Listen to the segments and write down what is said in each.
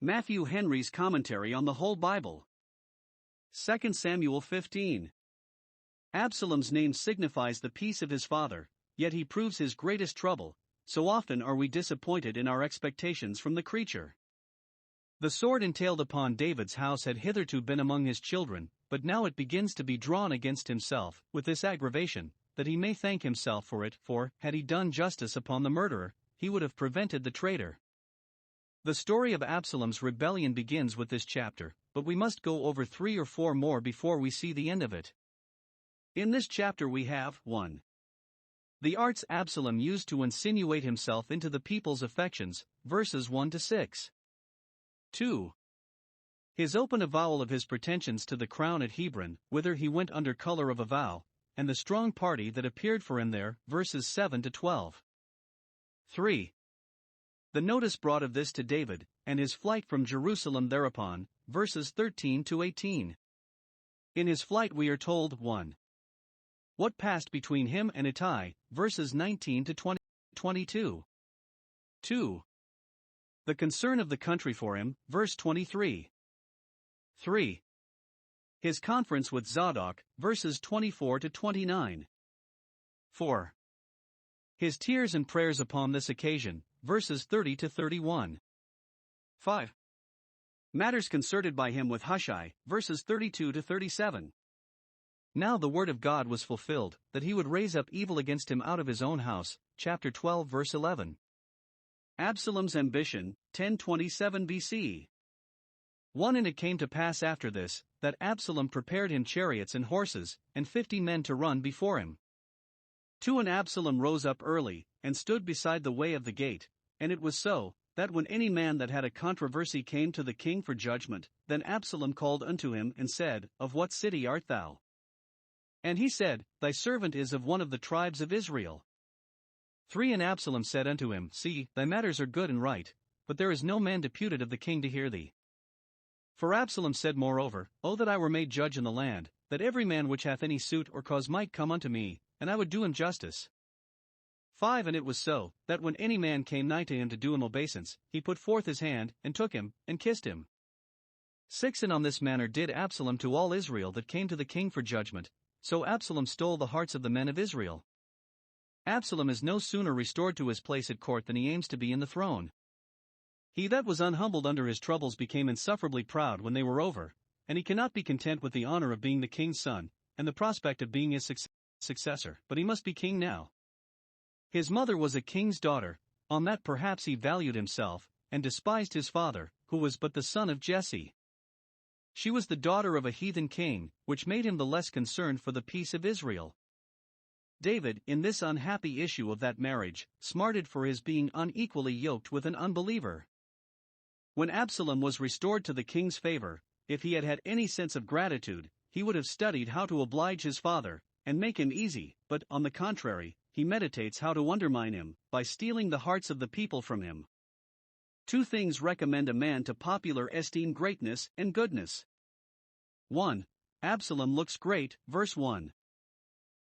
Matthew Henry's Commentary on the Whole Bible. 2 Samuel 15. Absalom's name signifies the peace of his father, yet he proves his greatest trouble. So often are we disappointed in our expectations from the creature. The sword entailed upon David's house had hitherto been among his children, but now it begins to be drawn against himself, with this aggravation, that he may thank himself for it, for, had he done justice upon the murderer, he would have prevented the traitor. The story of Absalom's rebellion begins with this chapter, but we must go over 3 or 4 more before we see the end of it. In this chapter we have 1. The arts Absalom used to insinuate himself into the people's affections, verses 1 to 6. 2. His open avowal of his pretensions to the crown at Hebron, whither he went under color of a vow, and the strong party that appeared for him there, verses 7 to 12. 3. The notice brought of this to David, and his flight from Jerusalem thereupon, verses 13 to 18. In his flight we are told 1. What passed between him and Ittai, verses 19 to 22. 2. The concern of the country for him, verse 23. 3. His conference with Zadok, verses 24 to 29. 4. His tears and prayers upon this occasion, verses 30 to 31. 5. Matters concerted by him with Hushai, verses 32 to 37. Now the word of God was fulfilled, that he would raise up evil against him out of his own house, chapter 12 verse 11. Absalom's ambition, 1027 BC. 1. And it came to pass after this, that Absalom prepared him chariots and horses, and 50 men to run before him. 2. And Absalom rose up early, and stood beside the way of the gate, and it was so, that when any man that had a controversy came to the king for judgment, then Absalom called unto him and said, Of what city art thou? And he said, Thy servant is of one of the tribes of Israel. 3. And Absalom said unto him, See, thy matters are good and right, but there is no man deputed of the king to hear thee. For Absalom said moreover, O that I were made judge in the land, that every man which hath any suit or cause might come unto me, and I would do him justice. 5. And it was so, that when any man came nigh to him to do him obeisance, he put forth his hand, and took him, and kissed him. 6. And on this manner did Absalom to all Israel that came to the king for judgment, so Absalom stole the hearts of the men of Israel. Absalom is no sooner restored to his place at court than he aims to be in the throne. He that was unhumbled under his troubles became insufferably proud when they were over, and he cannot be content with the honor of being the king's son, and the prospect of being his successor, but he must be king now. His mother was a king's daughter, on that perhaps he valued himself, and despised his father, who was but the son of Jesse. She was the daughter of a heathen king, which made him the less concerned for the peace of Israel. David, in this unhappy issue of that marriage, smarted for his being unequally yoked with an unbeliever. When Absalom was restored to the king's favor, if he had had any sense of gratitude, he would have studied how to oblige his father, and make him easy, but, on the contrary, he meditates how to undermine him, by stealing the hearts of the people from him. 2 things recommend a man to popular esteem: greatness and goodness. 1. Absalom looks great, verse 1.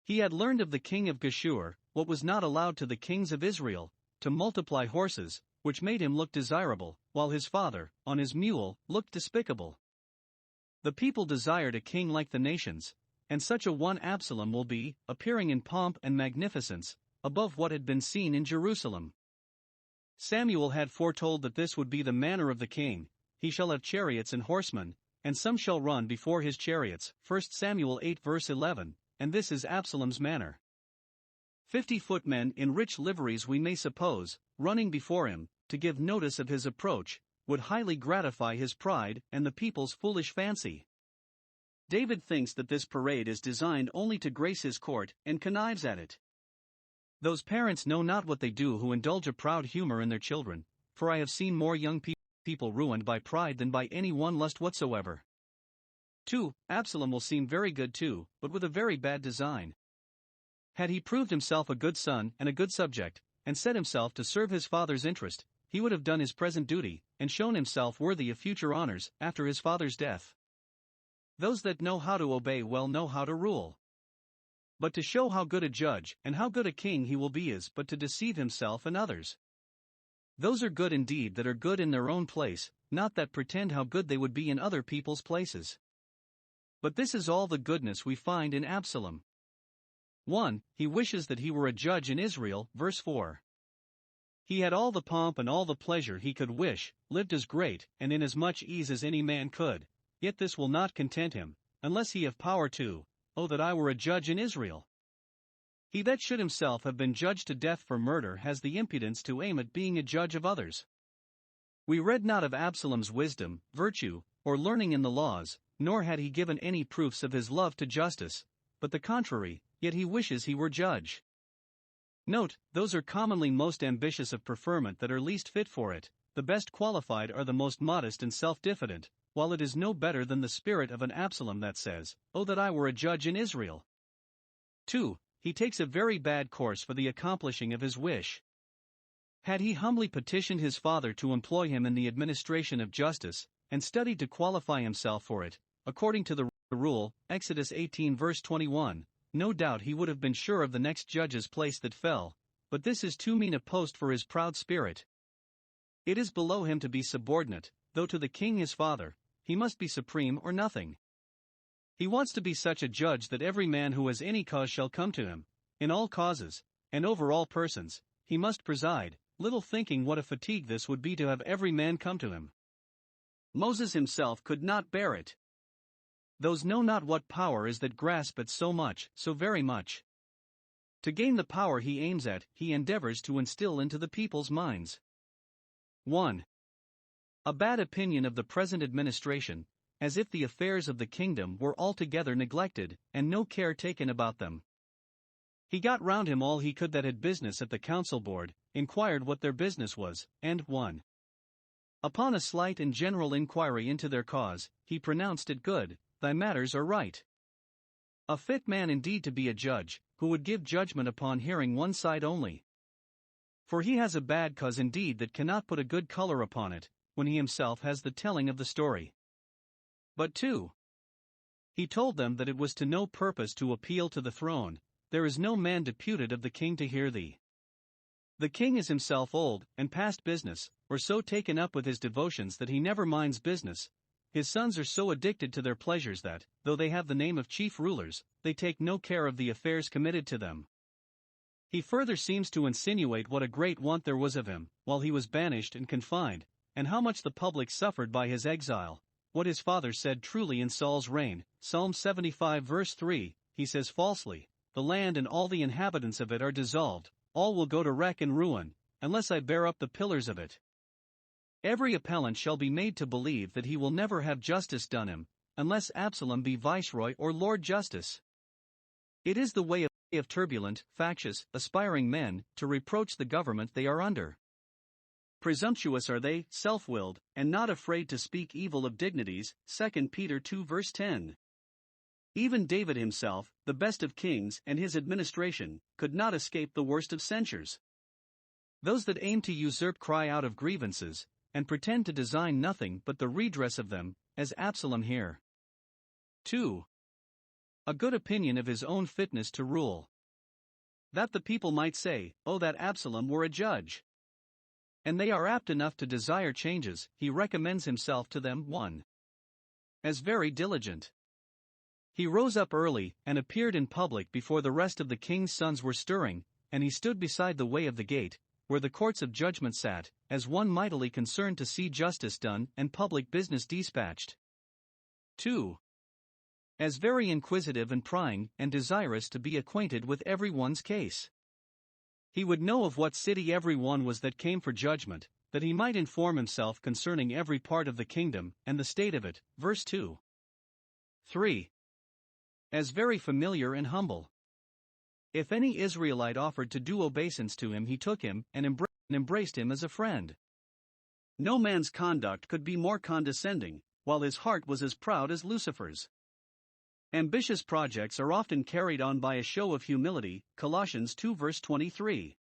He had learned of the king of Geshur, what was not allowed to the kings of Israel, to multiply horses, which made him look desirable, while his father, on his mule, looked despicable. The people desired a king like the nations, and such a one Absalom will be, appearing in pomp and magnificence, above what had been seen in Jerusalem. Samuel had foretold that this would be the manner of the king: he shall have chariots and horsemen, and some shall run before his chariots, 1 Samuel 8 verse 11, and this is Absalom's manner. 50 footmen in rich liveries, we may suppose, running before him, to give notice of his approach, would highly gratify his pride and the people's foolish fancy. David thinks that this parade is designed only to grace his court, and connives at it. Those parents know not what they do who indulge a proud humor in their children, for I have seen more young people ruined by pride than by any one lust whatsoever. 2. Absalom will seem very good too, but with a very bad design. Had he proved himself a good son and a good subject, and set himself to serve his father's interest, he would have done his present duty, and shown himself worthy of future honors, after his father's death. Those that know how to obey well know how to rule. But to show how good a judge and how good a king he will be is but to deceive himself and others. Those are good indeed that are good in their own place, not that pretend how good they would be in other people's places. But this is all the goodness we find in Absalom. 1. He wishes that he were a judge in Israel, verse 4. He had all the pomp and all the pleasure he could wish, lived as great and in as much ease as any man could, yet this will not content him, unless he have power to, oh that I were a judge in Israel. He that should himself have been judged to death for murder has the impudence to aim at being a judge of others. We read not of Absalom's wisdom, virtue, or learning in the laws, nor had he given any proofs of his love to justice, but the contrary, yet he wishes he were judge. Note, those are commonly most ambitious of preferment that are least fit for it, the best qualified are the most modest and self-diffident, while it is no better than the spirit of an Absalom that says, "Oh that I were a judge in Israel." 2. He takes a very bad course for the accomplishing of his wish. Had he humbly petitioned his father to employ him in the administration of justice, and studied to qualify himself for it, according to the rule, Exodus 18 verse 21, no doubt he would have been sure of the next judge's place that fell, but this is too mean a post for his proud spirit. It is below him to be subordinate, though to the king his father, he must be supreme or nothing. He wants to be such a judge that every man who has any cause shall come to him, in all causes, and over all persons, he must preside, little thinking what a fatigue this would be to have every man come to him. Moses himself could not bear it. Those know not what power is that grasp at so much, so very much. To gain the power he aims at, he endeavors to instill into the people's minds. 1. A bad opinion of the present administration, as if the affairs of the kingdom were altogether neglected, and no care taken about them. He got round him all he could that had business at the council board, inquired what their business was, and 1. Upon a slight and general inquiry into their cause, he pronounced it good, thy matters are right. A fit man indeed to be a judge, who would give judgment upon hearing one side only. For he has a bad cause indeed that cannot put a good color upon it, when he himself has the telling of the story. But 2. He told them that it was to no purpose to appeal to the throne, there is no man deputed of the king to hear thee. The king is himself old, and past business, or so taken up with his devotions that he never minds business. His sons are so addicted to their pleasures that, though they have the name of chief rulers, they take no care of the affairs committed to them. He further seems to insinuate what a great want there was of him, while he was banished and confined, and how much the public suffered by his exile. What his father said truly in Saul's reign, Psalm 75 verse 3, he says falsely, the land and all the inhabitants of it are dissolved, all will go to wreck and ruin, unless I bear up the pillars of it. Every appellant shall be made to believe that he will never have justice done him, unless Absalom be viceroy or lord justice. It is the way of turbulent, factious, aspiring men, to reproach the government they are under. Presumptuous are they, self-willed, and not afraid to speak evil of dignities, 2 Peter 2 verse 10. Even David himself, the best of kings, and his administration, could not escape the worst of censures. Those that aim to usurp cry out of grievances, and pretend to design nothing but the redress of them, as Absalom here. 2. A good opinion of his own fitness to rule. That the people might say, oh that Absalom were a judge. And they are apt enough to desire changes, he recommends himself to them. 1. As very diligent. He rose up early, and appeared in public before the rest of the king's sons were stirring, and he stood beside the way of the gate, where the courts of judgment sat, as one mightily concerned to see justice done and public business dispatched. 2. As very inquisitive and prying, and desirous to be acquainted with every one's case. He would know of what city every one was that came for judgment, that he might inform himself concerning every part of the kingdom, and the state of it. Verse 2. 3. As very familiar and humble. If any Israelite offered to do obeisance to him, he took him, and embraced him as a friend. No man's conduct could be more condescending, while his heart was as proud as Lucifer's. Ambitious projects are often carried on by a show of humility, Colossians 2 verse 23.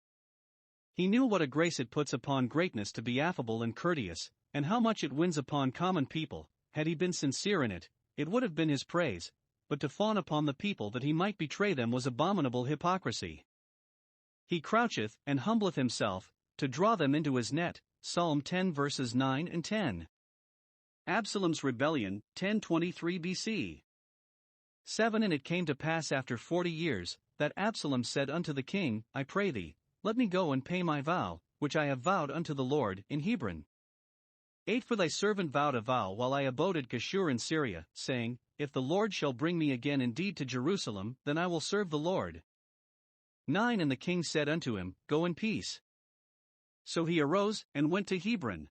He knew what a grace it puts upon greatness to be affable and courteous, and how much it wins upon common people. Had he been sincere in it, it would have been his praise, but to fawn upon the people that he might betray them was abominable hypocrisy. He croucheth and humbleth himself, to draw them into his net, Psalm 10 verses 9 and 10. Absalom's rebellion, 1023 BC. 7 And it came to pass after 40 years, that Absalom said unto the king, I pray thee, let me go and pay my vow, which I have vowed unto the Lord, in Hebron. 8 For thy servant vowed a vow while I abode at Geshur in Syria, saying, If the Lord shall bring me again indeed to Jerusalem, then I will serve the Lord. 9 And the king said unto him, Go in peace. So he arose, and went to Hebron.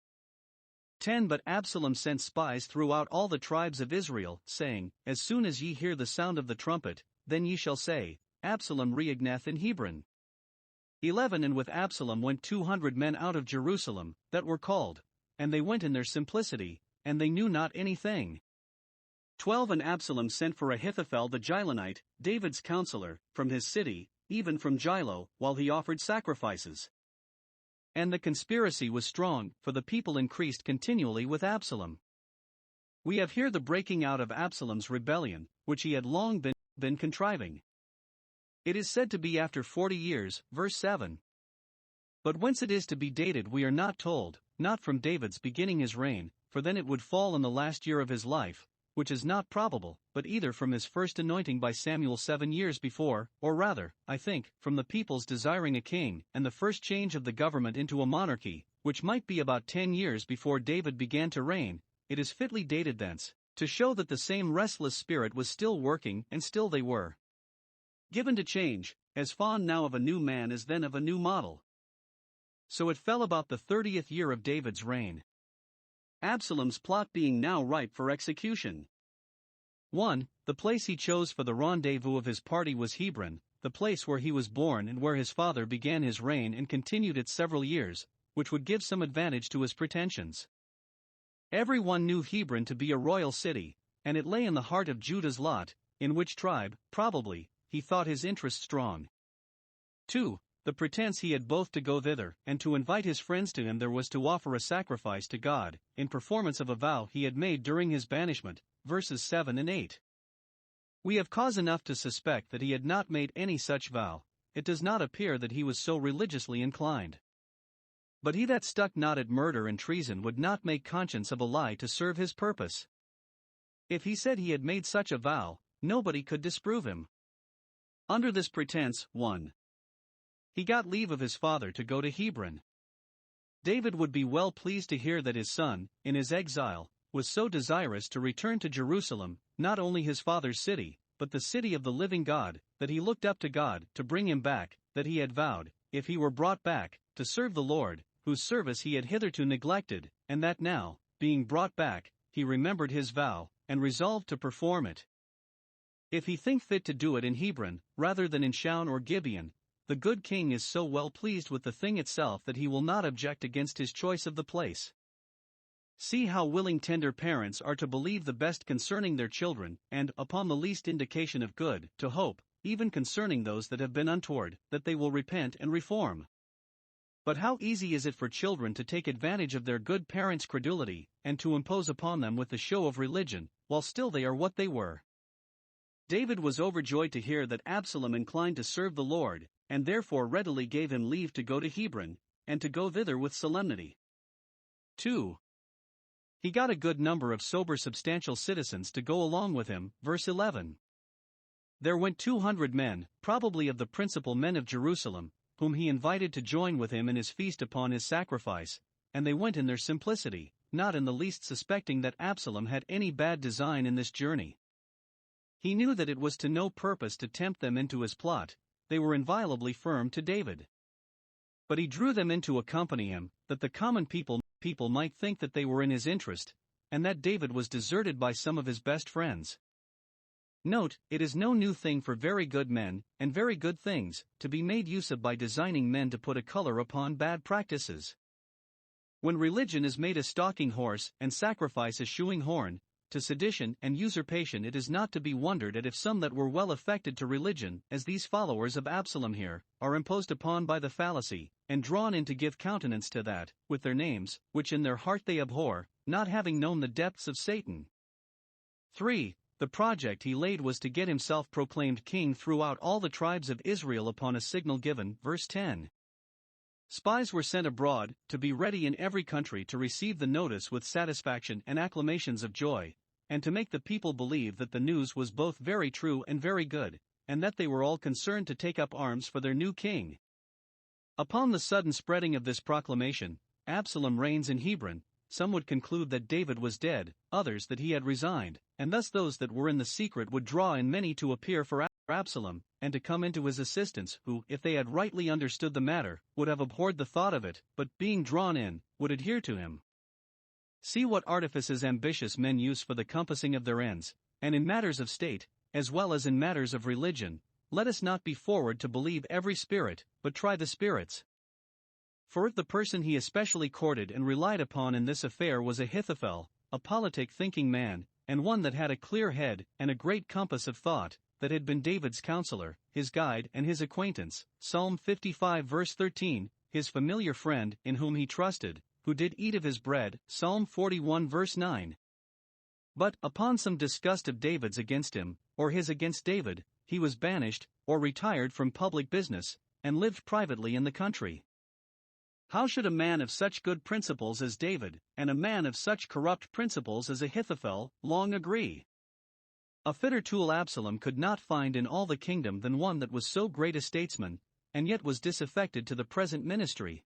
10 But Absalom sent spies throughout all the tribes of Israel, saying, As soon as ye hear the sound of the trumpet, then ye shall say, Absalom reigneth in Hebron. 11 And with Absalom went 200 men out of Jerusalem, that were called, and they went in their simplicity, and they knew not anything. 12 And Absalom sent for Ahithophel the Gilonite, David's counselor, from his city, even from Gilo, while he offered sacrifices. And the conspiracy was strong, for the people increased continually with Absalom. We have here the breaking out of Absalom's rebellion, which he had long been contriving. It is said to be after 40 years, verse 7. But whence it is to be dated we are not told, not from David's beginning his reign, for then it would fall in the last year of his life, which is not probable, but either from his first anointing by Samuel 7 years before, or rather, I think, from the people's desiring a king, and the first change of the government into a monarchy, which might be about 10 years before David began to reign. It is fitly dated thence, to show that the same restless spirit was still working, and still they were given to change, as fond now of a new man as then of a new model. So it fell about the 30th year of David's reign, Absalom's plot being now ripe for execution. 1. The place he chose for the rendezvous of his party was Hebron, the place where he was born and where his father began his reign and continued it several years, which would give some advantage to his pretensions. Every one knew Hebron to be a royal city, and it lay in the heart of Judah's lot, in which tribe, probably, he thought his interest strong. 2. The pretense he had both to go thither and to invite his friends to him there was to offer a sacrifice to God, in performance of a vow he had made during his banishment, verses 7 and 8. We have cause enough to suspect that he had not made any such vow. It does not appear that he was so religiously inclined. But he that stuck not at murder and treason would not make conscience of a lie to serve his purpose. If he said he had made such a vow, nobody could disprove him. Under this pretense, 1. He got leave of his father to go to Hebron. David would be well pleased to hear that his son, in his exile, was so desirous to return to Jerusalem, not only his father's city, but the city of the living God, that he looked up to God to bring him back, that he had vowed, if he were brought back, to serve the Lord, whose service he had hitherto neglected, and that now, being brought back, he remembered his vow, and resolved to perform it. If he think fit to do it in Hebron, rather than in Shaun or Gibeon, the good king is so well pleased with the thing itself that he will not object against his choice of the place. See how willing tender parents are to believe the best concerning their children, and, upon the least indication of good, to hope, even concerning those that have been untoward, that they will repent and reform. But how easy is it for children to take advantage of their good parents' credulity, and to impose upon them with the show of religion, while still they are what they were. David was overjoyed to hear that Absalom inclined to serve the Lord, and therefore readily gave him leave to go to Hebron, and to go thither with solemnity. 2. He got a good number of sober substantial citizens to go along with him, verse 11. There went 200 men, probably of the principal men of Jerusalem, whom he invited to join with him in his feast upon his sacrifice, and they went in their simplicity, not in the least suspecting that Absalom had any bad design in this journey. He knew that it was to no purpose to tempt them into his plot. They were inviolably firm to David. But he drew them in to accompany him, that the common people might think that they were in his interest, and that David was deserted by some of his best friends. Note, it is no new thing for very good men, and very good things, to be made use of by designing men to put a color upon bad practices. When religion is made a stalking horse, and sacrifice a shoeing horn, to sedition and usurpation, it is not to be wondered at if some that were well affected to religion, as these followers of Absalom here, are imposed upon by the fallacy, and drawn in to give countenance to that, with their names, which in their heart they abhor, not having known the depths of Satan. 3. The project he laid was to get himself proclaimed king throughout all the tribes of Israel upon a signal given, verse 10. Spies were sent abroad, to be ready in every country to receive the notice with satisfaction and acclamations of joy, and to make the people believe that the news was both very true and very good, and that they were all concerned to take up arms for their new king. Upon the sudden spreading of this proclamation, Absalom reigns in Hebron. Some would conclude that David was dead, others that he had resigned, and thus those that were in the secret would draw in many to appear for Absalom, and to come into his assistance, who, if they had rightly understood the matter, would have abhorred the thought of it, but, being drawn in, would adhere to him. See what artifices ambitious men use for the compassing of their ends, and in matters of state, as well as in matters of religion. Let us not be forward to believe every spirit, but try the spirits. For if the person he especially courted and relied upon in this affair was Ahithophel, a politic thinking man, and one that had a clear head and a great compass of thought, that had been David's counselor, his guide and his acquaintance, Psalm 55 verse 13, his familiar friend, in whom he trusted, who did eat of his bread, Psalm 41 verse 9. But, upon some disgust of David's against him, or his against David, he was banished, or retired from public business, and lived privately in the country. How should a man of such good principles as David, and a man of such corrupt principles as Ahithophel, long agree? A fitter tool Absalom could not find in all the kingdom than one that was so great a statesman, and yet was disaffected to the present ministry.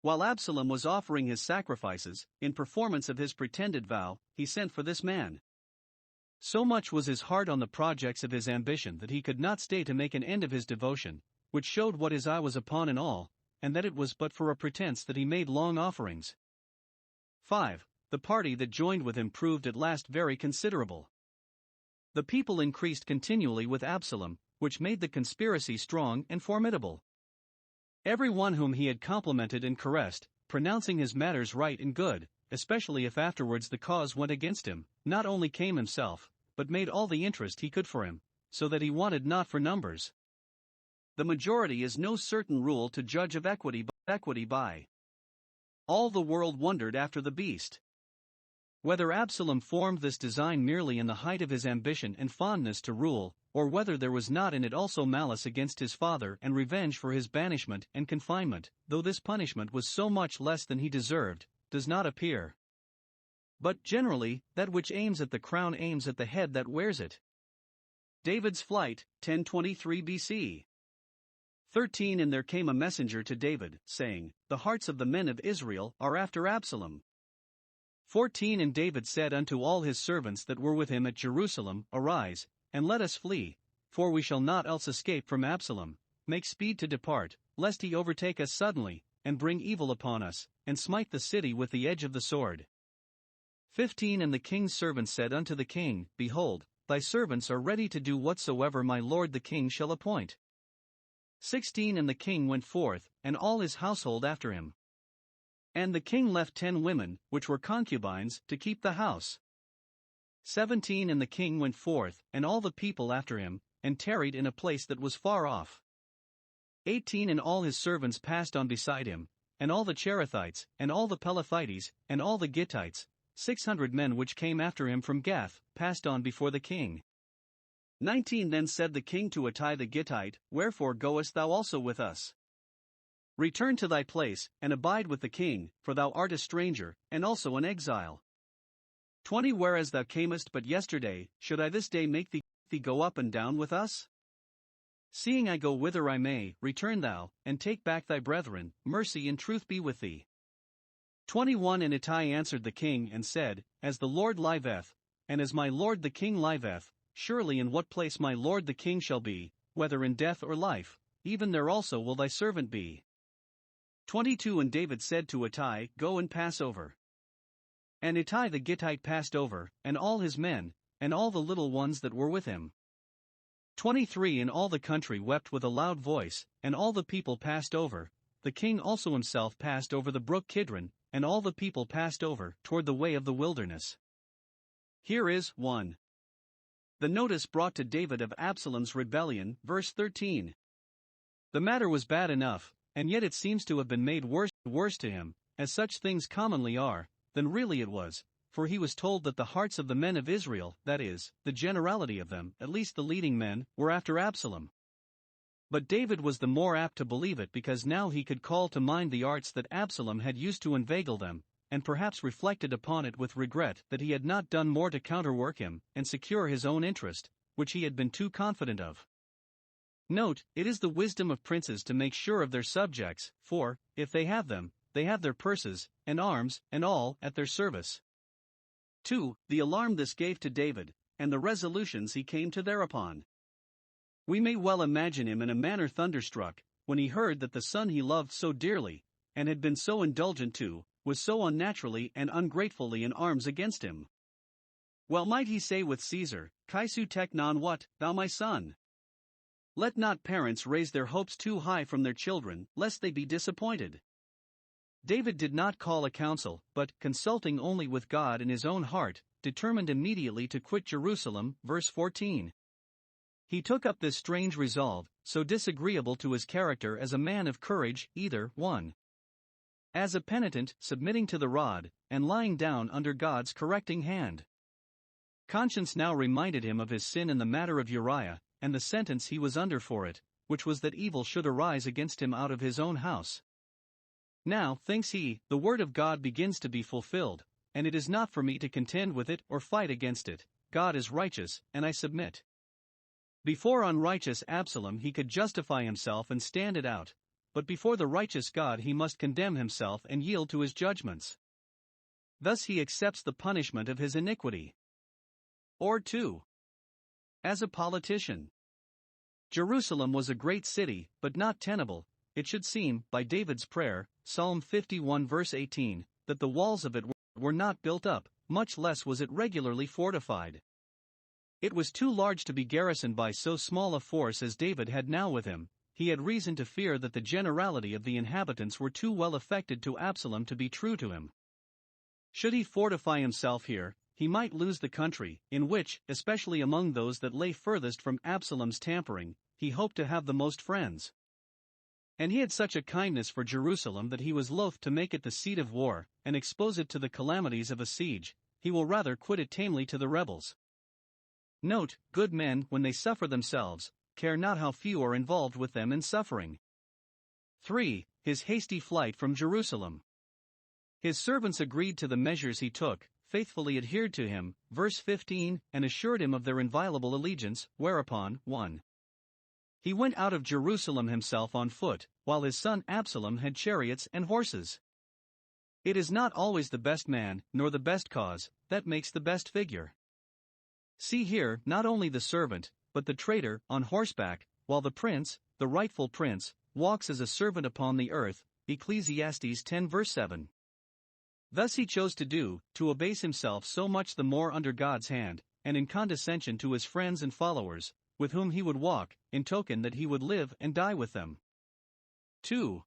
While Absalom was offering his sacrifices, in performance of his pretended vow, he sent for this man. So much was his heart on the projects of his ambition that he could not stay to make an end of his devotion, which showed what his eye was upon in all, and that it was but for a pretense that he made long offerings. 5. The party that joined with him proved at last very considerable. The people increased continually with Absalom, which made the conspiracy strong and formidable. Every one whom he had complimented and caressed, pronouncing his matters right and good, especially if afterwards the cause went against him, not only came himself, but made all the interest he could for him, so that he wanted not for numbers. The majority is no certain rule to judge of equity by. All the world wondered after the beast. Whether Absalom formed this design merely in the height of his ambition and fondness to rule, or whether there was not in it also malice against his father and revenge for his banishment and confinement, though this punishment was so much less than he deserved, does not appear. But, generally, that which aims at the crown aims at the head that wears it. David's flight, 1023 BC. 13 And there came a messenger to David, saying, The hearts of the men of Israel are after Absalom. 14 And David said unto all his servants that were with him at Jerusalem, Arise, and let us flee, for we shall not else escape from Absalom. Make speed to depart, lest he overtake us suddenly, and bring evil upon us, and smite the city with the edge of the sword. 15 And the king's servants said unto the king, Behold, thy servants are ready to do whatsoever my lord the king shall appoint. 16 And the king went forth, and all his household after him. And the king left 10 women, which were concubines, to keep the house. 17 And the king went forth, and all the people after him, and tarried in a place that was far off. 18 And all his servants passed on beside him, and all the Cherethites, and all the Pelethites, and all the Gittites, 600 men which came after him from Gath, passed on before the king. 19 Then said the king to Ittai the Gittite, Wherefore goest thou also with us? Return to thy place, and abide with the king, for thou art a stranger, and also an exile. 20 Whereas thou camest but yesterday, should I this day make thee go up and down with us? Seeing I go whither I may, return thou, and take back thy brethren, mercy and truth be with thee. 21 And Ittai answered the king and said, As the Lord liveth, and as my lord the king liveth, surely in what place my lord the king shall be, whether in death or life, even there also will thy servant be. 22 And David said to Ittai, Go and pass over. And Ittai the Gittite passed over, and all his men, and all the little ones that were with him. 23 And all the country wept with a loud voice, and all the people passed over. The king also himself passed over the brook Kidron, and all the people passed over, toward the way of the wilderness. Here is 1. The notice brought to David of Absalom's rebellion, verse 13. The matter was bad enough, and yet it seems to have been made worse to him, as such things commonly are, than really it was, for he was told that the hearts of the men of Israel, that is, the generality of them, at least the leading men, were after Absalom. But David was the more apt to believe it because now he could call to mind the arts that Absalom had used to inveigle them, and perhaps reflected upon it with regret that he had not done more to counterwork him and secure his own interest, which he had been too confident of. Note, it is the wisdom of princes to make sure of their subjects, for, if they have them, they have their purses, and arms, and all, at their service. 2. The alarm this gave to David, and the resolutions he came to thereupon. We may well imagine him in a manner thunderstruck, when he heard that the son he loved so dearly, and had been so indulgent to, was so unnaturally and ungratefully in arms against him. Well might he say with Caesar, "Kaisu tek non what, thou my son?" Let not parents raise their hopes too high from their children, lest they be disappointed. David did not call a council, but, consulting only with God in his own heart, determined immediately to quit Jerusalem, verse 14. He took up this strange resolve, so disagreeable to his character as a man of courage, either 1. As a penitent, submitting to the rod, and lying down under God's correcting hand. Conscience now reminded him of his sin in the matter of Uriah, and the sentence he was under for it, which was that evil should arise against him out of his own house. Now, thinks he, the word of God begins to be fulfilled, and it is not for me to contend with it or fight against it. God is righteous, and I submit. Before unrighteous Absalom he could justify himself and stand it out, but before the righteous God he must condemn himself and yield to his judgments. Thus he accepts the punishment of his iniquity. Or 2. As a politician. Jerusalem was a great city, but not tenable, it should seem, by David's prayer, Psalm 51 verse 18, that the walls of it were not built up, much less was it regularly fortified. It was too large to be garrisoned by so small a force as David had now with him. He had reason to fear that the generality of the inhabitants were too well affected to Absalom to be true to him. Should he fortify himself here, he might lose the country, in which, especially among those that lay furthest from Absalom's tampering, he hoped to have the most friends. And he had such a kindness for Jerusalem that he was loath to make it the seat of war, and expose it to the calamities of a siege. He will rather quit it tamely to the rebels. Note, good men, when they suffer themselves, care not how few are involved with them in suffering. 3. His hasty flight from Jerusalem. His servants agreed to the measures he took, faithfully adhered to him, verse 15, and assured him of their inviolable allegiance, whereupon, 1. He went out of Jerusalem himself on foot, while his son Absalom had chariots and horses. It is not always the best man, nor the best cause, that makes the best figure. See here, not only the servant, but the traitor, on horseback, while the prince, the rightful prince, walks as a servant upon the earth, Ecclesiastes 10 verse 7. Thus he chose to do, to abase himself so much the more under God's hand, and in condescension to his friends and followers, with whom he would walk, in token that he would live and die with them. 2.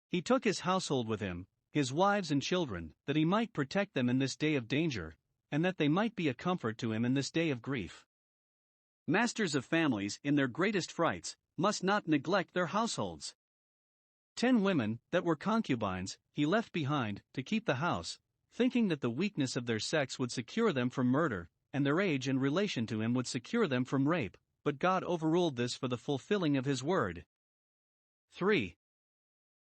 He took his household with him, his wives and children, that he might protect them in this day of danger, and that they might be a comfort to him in this day of grief. Masters of families, in their greatest frights, must not neglect their households. 10 women, that were concubines, he left behind, to keep the house, thinking that the weakness of their sex would secure them from murder, and their age and relation to him would secure them from rape, but God overruled this for the fulfilling of his word. 3.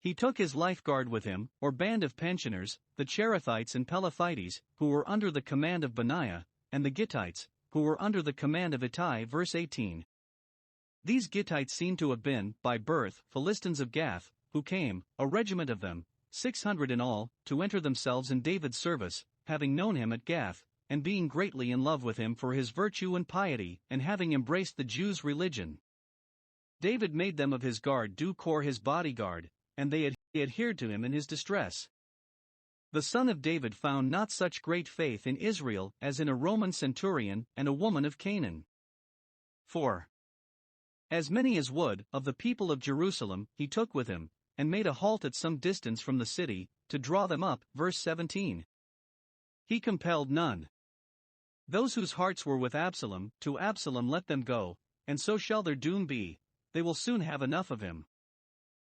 He took his lifeguard with him, or band of pensioners, the Cherethites and Pelethites, who were under the command of Benaiah, and the Gittites, who were under the command of Ittai, verse 18. These Gittites seem to have been, by birth, Philistines of Gath, who came, a regiment of them, 600 in all, to enter themselves in David's service, having known him at Gath, and being greatly in love with him for his virtue and piety, and having embraced the Jews' religion. David made them of his guard du corps his bodyguard, and they adhered to him in his distress. The son of David found not such great faith in Israel as in a Roman centurion and a woman of Canaan. 4. As many as would, of the people of Jerusalem, he took with him, and made a halt at some distance from the city, to draw them up, verse 17. He compelled none. Those whose hearts were with Absalom, to Absalom let them go, and so shall their doom be, they will soon have enough of him.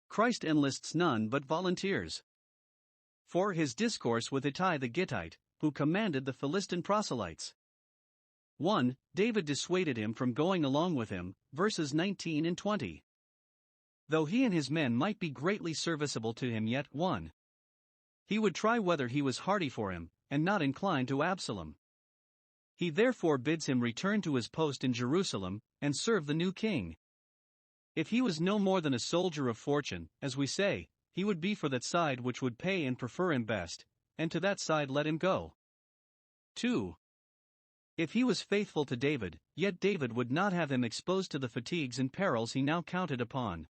Christ enlists none but volunteers. For his discourse with Ittai the Gittite, who commanded the Philistine proselytes. 1. David dissuaded him from going along with him, verses 19 and 20. Though he and his men might be greatly serviceable to him, yet 1. He would try whether he was hearty for him, and not inclined to Absalom. He therefore bids him return to his post in Jerusalem, and serve the new king. If he was no more than a soldier of fortune, as we say, he would be for that side which would pay and prefer him best, and to that side let him go. 2. If he was faithful to David, yet David would not have him exposed to the fatigues and perils he now counted upon.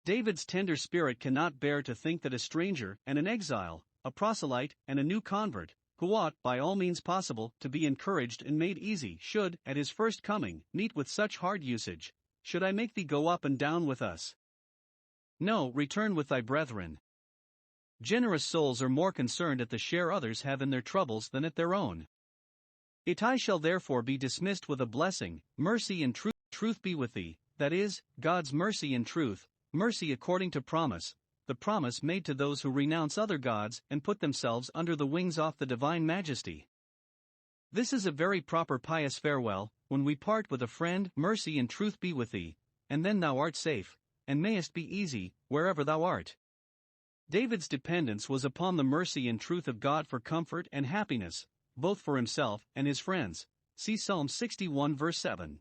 David's tender spirit cannot bear to think that a stranger and an exile, a proselyte and a new convert, who ought, by all means possible, to be encouraged and made easy, should, at his first coming, meet with such hard usage. Should I make thee go up and down with us? No, return with thy brethren. Generous souls are more concerned at the share others have in their troubles than at their own. Ittai shall therefore be dismissed with a blessing, mercy and truth be with thee, that is, God's mercy and truth, mercy according to promise, the promise made to those who renounce other gods and put themselves under the wings of the divine majesty. This is a very proper pious farewell, when we part with a friend, mercy and truth be with thee, and then thou art safe, and mayest be easy, wherever thou art. David's dependence was upon the mercy and truth of God for comfort and happiness, both for himself and his friends. See Psalm 61 verse 7.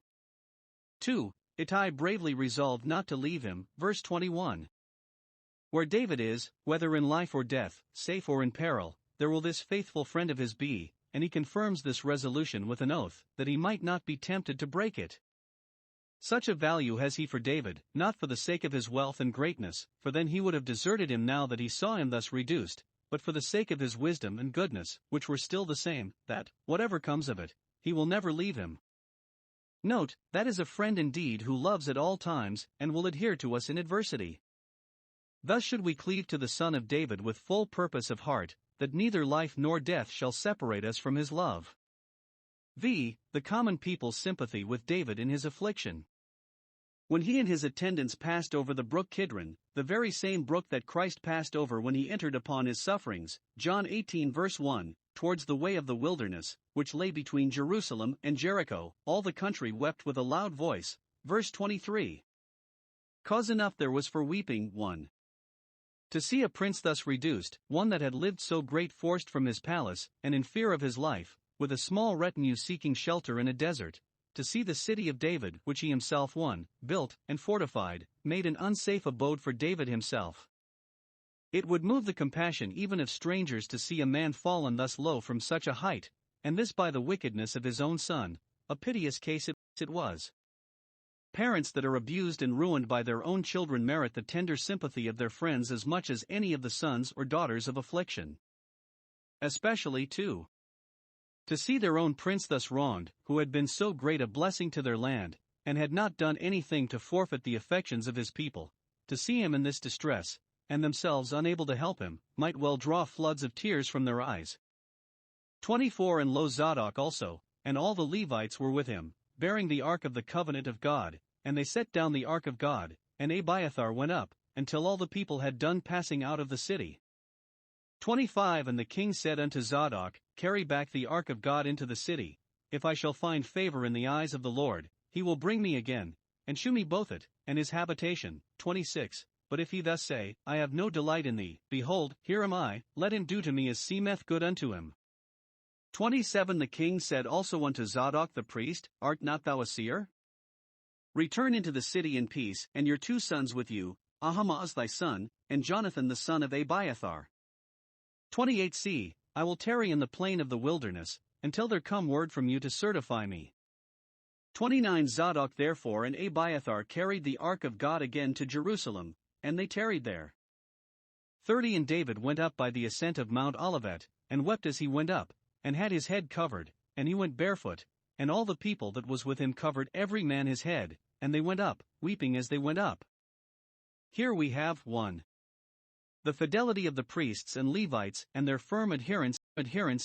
2. Ittai bravely resolved not to leave him, verse 21. Where David is, whether in life or death, safe or in peril, there will this faithful friend of his be, and he confirms this resolution with an oath, that he might not be tempted to break it. Such a value has he for David, not for the sake of his wealth and greatness, for then he would have deserted him now that he saw him thus reduced, but for the sake of his wisdom and goodness, which were still the same, that, whatever comes of it, he will never leave him. Note, that is a friend indeed who loves at all times, and will adhere to us in adversity. Thus should we cleave to the Son of David with full purpose of heart, that neither life nor death shall separate us from his love. V. The common people's sympathy with David in his affliction. When he and his attendants passed over the brook Kidron, the very same brook that Christ passed over when he entered upon his sufferings, John 18 verse 1, towards the way of the wilderness, which lay between Jerusalem and Jericho, all the country wept with a loud voice, verse 23. Cause enough there was for weeping. 1. To see a prince thus reduced, one that had lived so great forced from his palace, and in fear of his life, with a small retinue seeking shelter in a desert, to see the city of David, which he himself won, built, and fortified, made an unsafe abode for David himself. It would move the compassion even of strangers to see a man fallen thus low from such a height, and this by the wickedness of his own son. A piteous case it was. Parents that are abused and ruined by their own children merit the tender sympathy of their friends as much as any of the sons or daughters of affliction. Especially, too, to see their own prince thus wronged, who had been so great a blessing to their land, and had not done anything to forfeit the affections of his people, to see him in this distress, and themselves unable to help him, might well draw floods of tears from their eyes. 24. And lo, Zadok also, and all the Levites were with him, bearing the ark of the covenant of God, and they set down the ark of God, and Abiathar went up, until all the people had done passing out of the city. 25. And the king said unto Zadok, Carry back the ark of God into the city. If I shall find favor in the eyes of the Lord, he will bring me again, and shew me both it, and his habitation. 26. But if he thus say, I have no delight in thee, behold, here am I, let him do to me as seemeth good unto him. 27. The king said also unto Zadok the priest, Art not thou a seer? Return into the city in peace, and your 2 sons with you, Ahimaaz thy son, and Jonathan the son of Abiathar. 28. See, I will tarry in the plain of the wilderness, until there come word from you to certify me. 29. Zadok therefore and Abiathar carried the ark of God again to Jerusalem, and they tarried there. 30. And David went up by the ascent of Mount Olivet, and wept as he went up, and had his head covered, and he went barefoot, and all the people that was with him covered every man his head, and they went up, weeping as they went up. Here we have 1. The fidelity of the priests and Levites and their firm adherence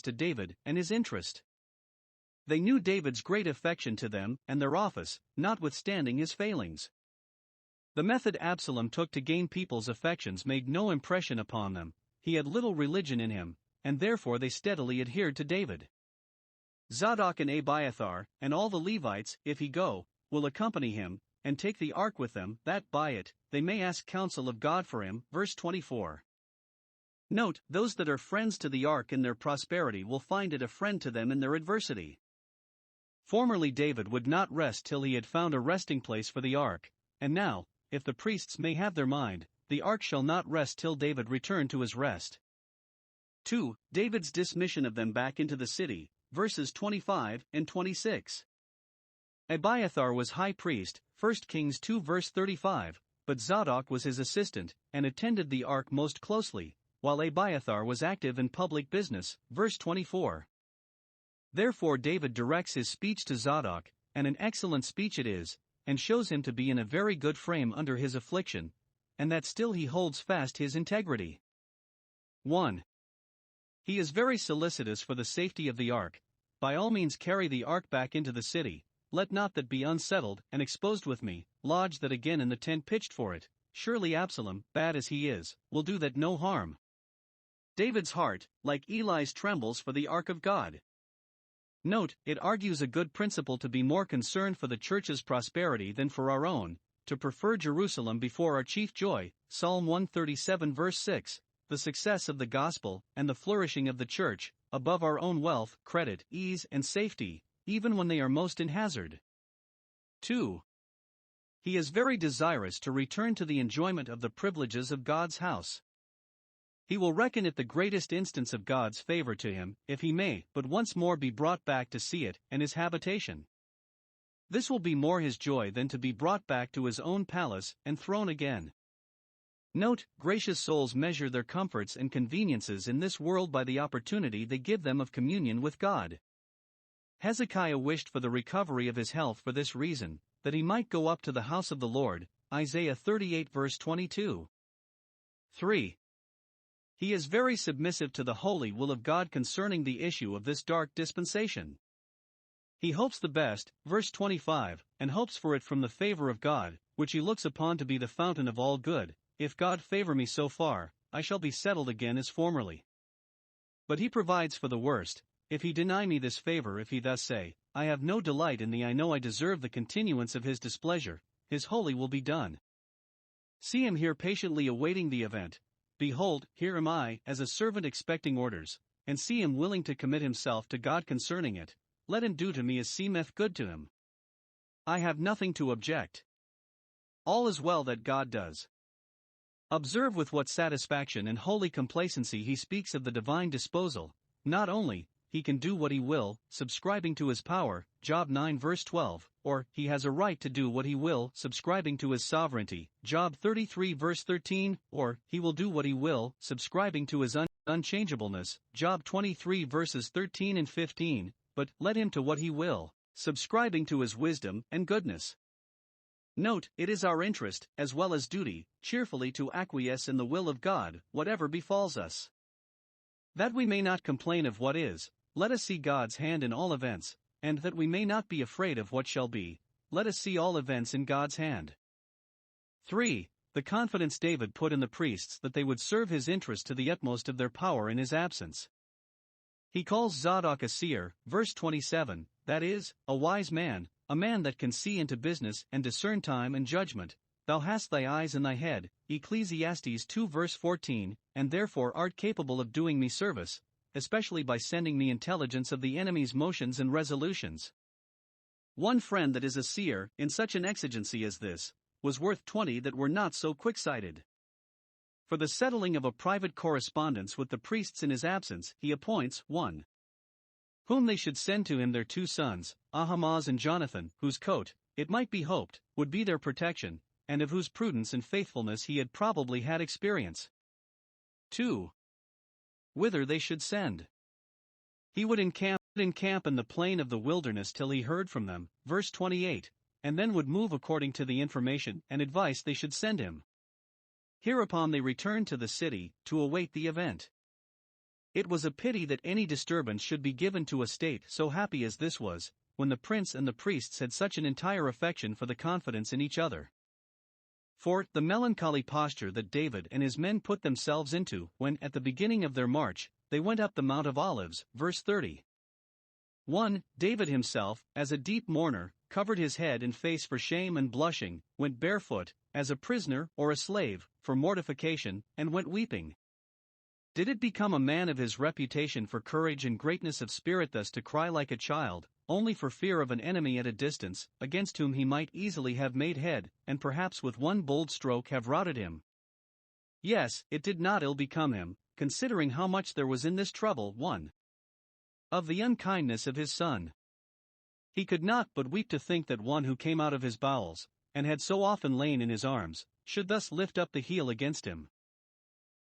to David and his interest. They knew David's great affection to them and their office, notwithstanding his failings. The method Absalom took to gain people's affections made no impression upon them. He had little religion in him, and therefore they steadily adhered to David. Zadok and Abiathar, and all the Levites, if he go, will accompany him, and take the ark with them, that by it they may ask counsel of God for him. Verse 24. Note, those that are friends to the ark in their prosperity will find it a friend to them in their adversity. Formerly David would not rest till he had found a resting place for the ark, and now, if the priests may have their mind, the ark shall not rest till David return to his rest. 2. David's dismission of them back into the city, verses 25 and 26. Abiathar was high priest, 1 Kings 2 verse 35, but Zadok was his assistant, and attended the ark most closely, while Abiathar was active in public business, verse 24. Therefore David directs his speech to Zadok, and an excellent speech it is, and shows him to be in a very good frame under his affliction, and that still he holds fast his integrity. 1. He is very solicitous for the safety of the ark. By all means carry the ark back into the city, let not that be unsettled and exposed with me, lodge that again in the tent pitched for it. Surely Absalom, bad as he is, will do that no harm. David's heart, like Eli's, trembles for the ark of God. Note, it argues a good principle to be more concerned for the church's prosperity than for our own, to prefer Jerusalem before our chief joy, Psalm 137 verse 6, the success of the gospel, and the flourishing of the church, above our own wealth, credit, ease, and safety, even when they are most in hazard. 2. He is very desirous to return to the enjoyment of the privileges of God's house. He will reckon it the greatest instance of God's favor to him, if he may but once more be brought back to see it and his habitation. This will be more his joy than to be brought back to his own palace and throne again. Note, gracious souls measure their comforts and conveniences in this world by the opportunity they give them of communion with God. Hezekiah wished for the recovery of his health for this reason, that he might go up to the house of the Lord, Isaiah 38 verse 22. 3. He is very submissive to the holy will of God concerning the issue of this dark dispensation. He hopes the best, verse 25, and hopes for it from the favor of God, which he looks upon to be the fountain of all good. If God favor me so far, I shall be settled again as formerly. But he provides for the worst. If he deny me this favor, if he thus say, I have no delight in thee, I know I deserve the continuance of his displeasure, his holy will be done. See him here patiently awaiting the event. Behold, here am I, as a servant expecting orders, and see him willing to commit himself to God concerning it. Let him do to me as seemeth good to him. I have nothing to object. All is well that God does. Observe with what satisfaction and holy complacency he speaks of the divine disposal. Not only, he can do what he will, subscribing to his power, Job 9 verse 12, or, he has a right to do what he will, subscribing to his sovereignty, Job 33 verse 13, or, he will do what he will, subscribing to his unchangeableness, Job 23 verses 13 and 15, but, let him to what he will, subscribing to his wisdom and goodness. Note, it is our interest, as well as duty, cheerfully to acquiesce in the will of God, whatever befalls us. That we may not complain of what is, let us see God's hand in all events, and that we may not be afraid of what shall be, let us see all events in God's hand. 3. The confidence David put in the priests that they would serve his interest to the utmost of their power in his absence. He calls Zadok a seer, verse 27, that is, a wise man, a man that can see into business and discern time and judgment. Thou hast thy eyes in thy head, Ecclesiastes 2 verse 14, and therefore art capable of doing me service, especially by sending me intelligence of the enemy's motions and resolutions. One friend that is a seer, in such an exigency as this, was worth 20 that were not so quick-sighted. For the settling of a private correspondence with the priests in his absence, he appoints 1. Whom they should send to him their 2 sons, Ahimaaz and Jonathan, whose coat, it might be hoped, would be their protection, and of whose prudence and faithfulness he had probably had experience. 2. Whither they should send. He would encamp in the plain of the wilderness till he heard from them, verse 28, and then would move according to the information and advice they should send him. Hereupon they returned to the city, to await the event. It was a pity that any disturbance should be given to a state so happy as this was, when the prince and the priests had such an entire affection for the confidence in each other. For, the melancholy posture that David and his men put themselves into, when, at the beginning of their march, they went up the Mount of Olives, verse 30. 1. David himself, as a deep mourner, covered his head and face for shame and blushing, went barefoot, as a prisoner or a slave, for mortification, and went weeping. Did it become a man of his reputation for courage and greatness of spirit thus to cry like a child, only for fear of an enemy at a distance, against whom he might easily have made head, and perhaps with one bold stroke have routed him? Yes, it did not ill become him, considering how much there was in this trouble. 1. Of the unkindness of his son. He could not but weep to think that one who came out of his bowels, and had so often lain in his arms, should thus lift up the heel against him.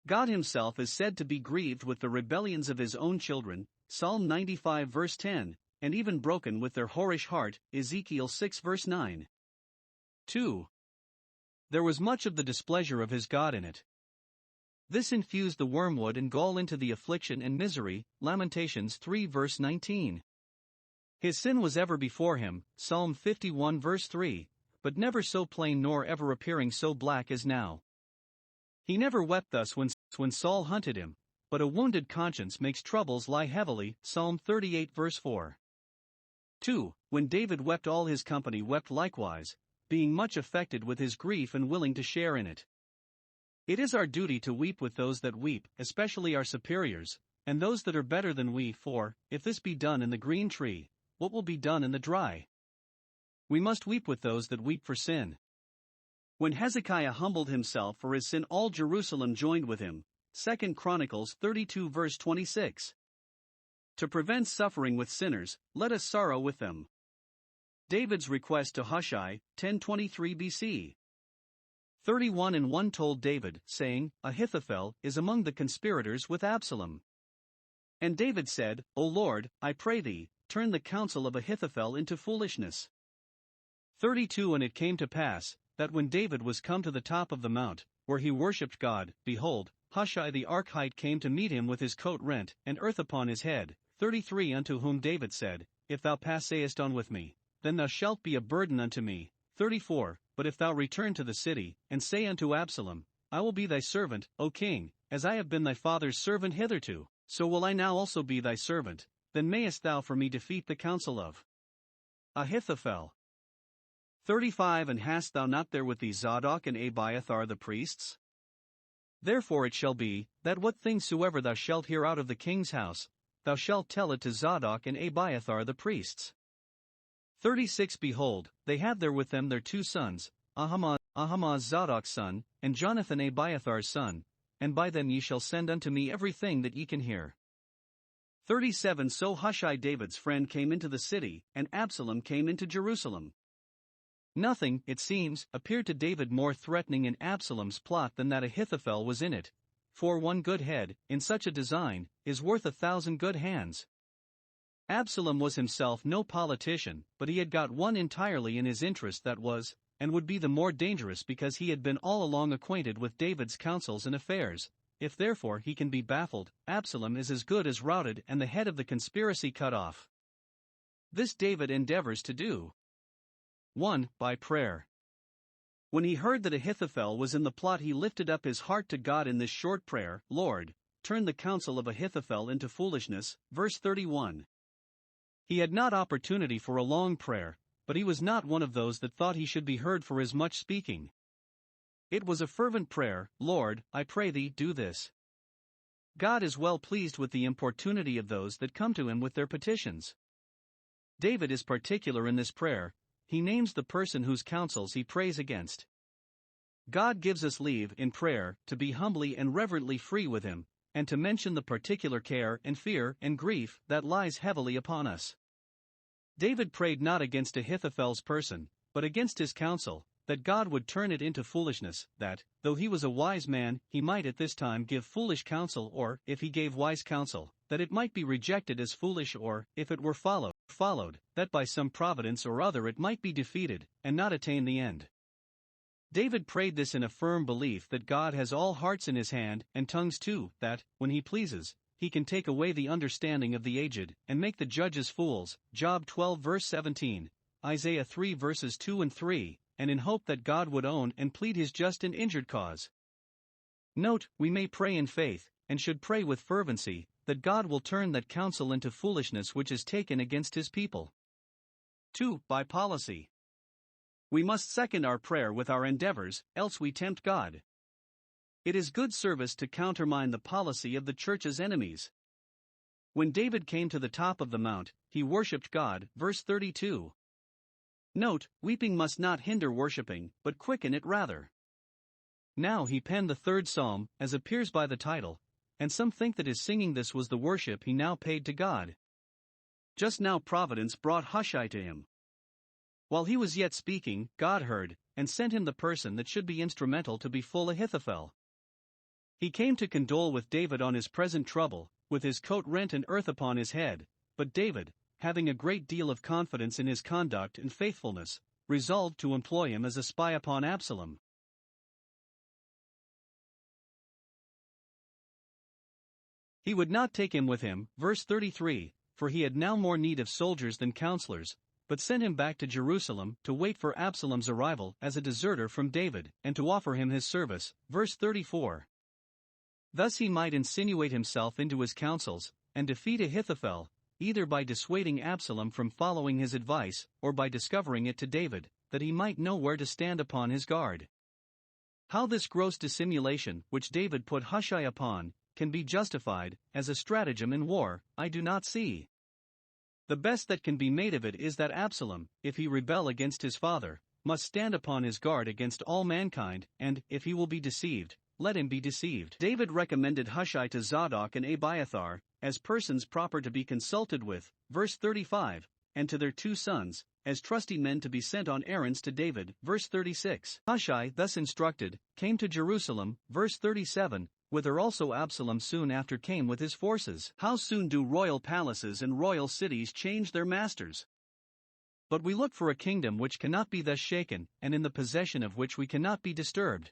God himself is said to be grieved with the rebellions of his own children, Psalm 95 verse 10, and even broken with their whorish heart, Ezekiel 6 verse 9. 2. There was much of the displeasure of his God in it. This infused the wormwood and gall into the affliction and misery, Lamentations 3 verse 19. His sin was ever before him, Psalm 51 verse 3, but never so plain nor ever appearing so black as now. He never wept thus when Saul hunted him, but a wounded conscience makes troubles lie heavily, Psalm 38 verse 4. 2. When David wept all his company wept likewise, being much affected with his grief and willing to share in it. It is our duty to weep with those that weep, especially our superiors, and those that are better than we, for, if this be done in the green tree, what will be done in the dry? We must weep with those that weep for sin. When Hezekiah humbled himself for his sin, all Jerusalem joined with him, 2 Chronicles 32 verse 26. To prevent suffering with sinners, let us sorrow with them. David's request to Hushai, 1023 BC. 31 and 1 told David, saying, Ahithophel is among the conspirators with Absalom. And David said, O Lord, I pray thee, turn the counsel of Ahithophel into foolishness. 32 And it came to pass, that when David was come to the top of the mount, where he worshipped God, behold, Hushai the Archite came to meet him with his coat rent, and earth upon his head. 33 Unto whom David said, If thou passest on with me, then thou shalt be a burden unto me. 34 But if thou return to the city, and say unto Absalom, I will be thy servant, O king, as I have been thy father's servant hitherto, so will I now also be thy servant, then mayest thou for me defeat the counsel of Ahithophel. 35 And hast thou not there with thee Zadok and Abiathar the priests? Therefore it shall be, that what things soever thou shalt hear out of the king's house, thou shalt tell it to Zadok and Abiathar the priests. 36 Behold, they have there with them their two sons, Ahimaaz Zadok's son, and Jonathan Abiathar's son, and by them ye shall send unto me everything that ye can hear. 37 So Hushai David's friend came into the city, and Absalom came into Jerusalem. Nothing, it seems, appeared to David more threatening in Absalom's plot than that Ahithophel was in it, for one good head, in such a design, is worth 1,000 good hands. Absalom was himself no politician, but he had got one entirely in his interest that was, and would be the more dangerous because he had been all along acquainted with David's counsels and affairs. If therefore he can be baffled, Absalom is as good as routed and the head of the conspiracy cut off. This David endeavors to do. 1. By prayer. When he heard that Ahithophel was in the plot, he lifted up his heart to God in this short prayer, Lord, turn the counsel of Ahithophel into foolishness. Verse 31. He had not opportunity for a long prayer, but he was not one of those that thought he should be heard for his much speaking. It was a fervent prayer, Lord, I pray thee, do this. God is well pleased with the importunity of those that come to him with their petitions. David is particular in this prayer. He names the person whose counsels he prays against. God gives us leave, in prayer, to be humbly and reverently free with him, and to mention the particular care and fear and grief that lies heavily upon us. David prayed not against Ahithophel's person, but against his counsel, that God would turn it into foolishness, that, though he was a wise man, he might at this time give foolish counsel, or, if he gave wise counsel, that it might be rejected as foolish, or, if it were followed, that by some providence or other it might be defeated, and not attain the end. David prayed this in a firm belief that God has all hearts in his hand, and tongues too, that, when he pleases, he can take away the understanding of the aged, and make the judges fools. Job 12 verse 17, Isaiah 3 verses 2 and 3, and in hope that God would own and plead his just and injured cause. Note, we may pray in faith, and should pray with fervency, that God will turn that counsel into foolishness which is taken against his people. 2. By policy. We must second our prayer with our endeavors, else we tempt God. It is good service to countermine the policy of the church's enemies. When David came to the top of the mount, he worshipped God, verse 32. Note, weeping must not hinder worshipping, but quicken it rather. Now he penned the third psalm, as appears by the title, and some think that his singing this was the worship he now paid to God. Just now Providence brought Hushai to him. While he was yet speaking, God heard, and sent him the person that should be instrumental to befool Ahithophel. He came to condole with David on his present trouble, with his coat rent and earth upon his head, but David, having a great deal of confidence in his conduct and faithfulness, resolved to employ him as a spy upon Absalom. He would not take him with him, verse 33, for he had now more need of soldiers than counselors, but sent him back to Jerusalem to wait for Absalom's arrival as a deserter from David, and to offer him his service, verse 34. Thus he might insinuate himself into his counsels, and defeat Ahithophel, either by dissuading Absalom from following his advice, or by discovering it to David, that he might know where to stand upon his guard. How this gross dissimulation, which David put Hushai upon, can be justified, as a stratagem in war, I do not see. The best that can be made of it is that Absalom, if he rebel against his father, must stand upon his guard against all mankind, and, if he will be deceived, let him be deceived. David recommended Hushai to Zadok and Abiathar, as persons proper to be consulted with, verse 35, and to their 2 sons, as trusty men to be sent on errands to David, verse 36. Hushai, thus instructed, came to Jerusalem, verse 37, whither also Absalom soon after came with his forces. How soon do royal palaces and royal cities change their masters? But we look for a kingdom which cannot be thus shaken, and in the possession of which we cannot be disturbed.